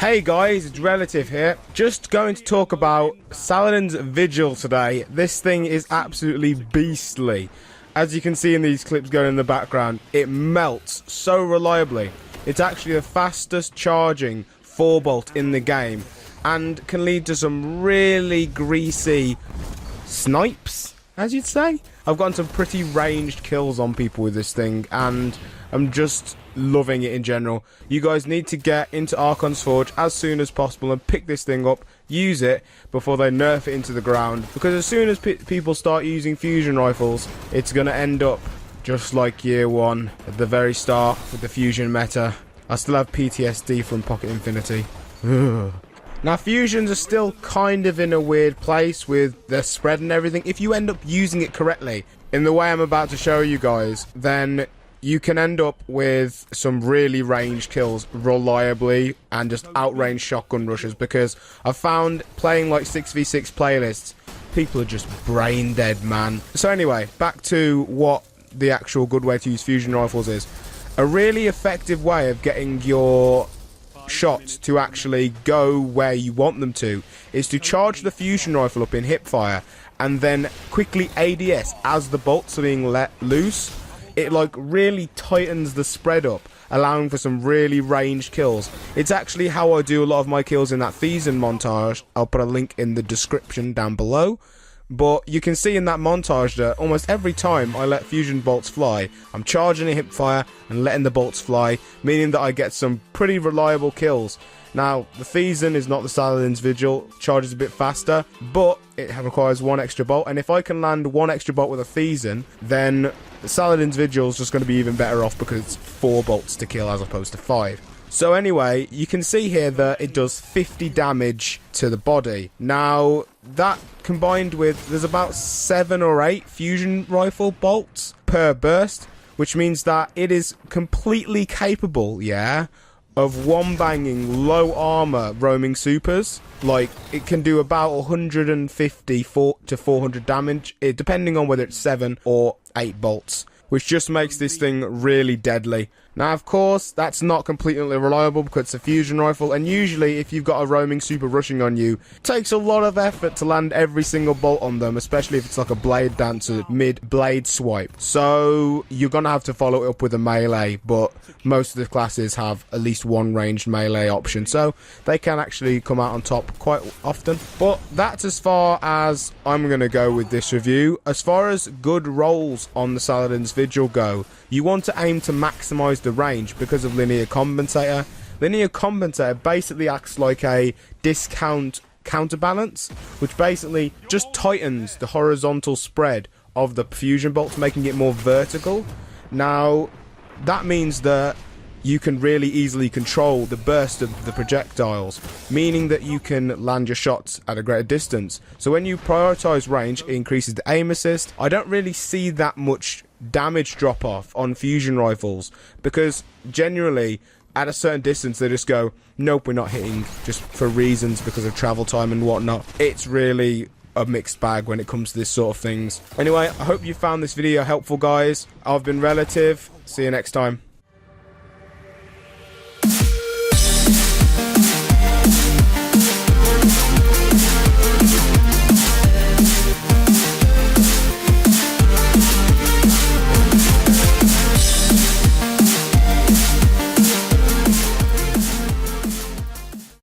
Hey guys, it's Relative here. Just going to talk about Saladin's Vigil today. This thing is absolutely beastly. As you can see in these clips going in the background, it melts so reliably. It's actually the fastest charging 4-bolt in the game and can lead to some really greasy snipes, as you'd say. I've gotten some pretty ranged kills on people with this thing and I'm just loving it in general. You guys need to get into Archons Forge as soon as possible and pick this thing up, use it before they nerf it into the ground, because as soon as people start using fusion rifles, it's going to end up just like year one at the very start with the fusion meta. I still have PTSD from Pocket Infinity. Now fusions are still kind of in a weird place with the spread and everything. If you end up using it correctly in the way I'm about to show you guys, then you can end up with some really ranged kills reliably and just outranged shotgun rushes, because I've found playing like 6v6 playlists, people are just brain dead, man. So anyway, back to what the actual good way to use fusion rifles is. A really effective way of getting your shots to actually go where you want them to is to charge the fusion rifle up in hipfire and then quickly ADS as the bolts are being let loose. It like really tightens the spread up, allowing for some really ranged kills. It's actually how I do a lot of my kills in that Vigil montage. I'll put a link in the description down below. But you can see in that montage that almost every time I let fusion bolts fly, I'm charging a hipfire and letting the bolts fly, meaning that I get some pretty reliable kills. Now, the Vigil is not the Saladin's Vigil, charges a bit faster, but it requires one extra bolt, and if I can land one extra bolt with a Vigil, then the Saladin's Vigil is just going to be even better off because it's 4 bolts to kill as opposed to 5. So anyway, you can see here that it does 50 damage to the body. Now, that combined with, there's about 7 or 8 fusion rifle bolts per burst, which means that it is completely capable, yeah, of one-banging low armor roaming supers. Like, it can do about 150 to 400 damage, depending on whether it's 7 or 8 bolts, which just makes this thing really deadly. Now, of course, that's not completely reliable because it's a fusion rifle, and usually if you've got a roaming super rushing on you, it takes a lot of effort to land every single bolt on them, especially if it's like a blade dancer mid-blade swipe. So you're going to have to follow it up with a melee, but most of the classes have at least one ranged melee option, so they can actually come out on top quite often. But that's as far as I'm going to go with this review. As far as good rolls on the Saladin's Vigil go, you want to aim to maximize the range because of linear compensator. Linear compensator basically acts like a discount counterbalance, which basically just tightens the horizontal spread of the fusion bolts, making it more vertical. Now, that means that you can really easily control the burst of the projectiles, meaning that you can land your shots at a greater distance. So when you prioritize range, it increases the aim assist. I don't really see that much damage drop off on fusion rifles, because generally at a certain distance they just go, nope, we're not hitting, just for reasons because of travel time and whatnot. It's really a mixed bag when it comes to this sort of things. Anyway, I hope you found this video helpful, guys. I've been Relative. See you next time.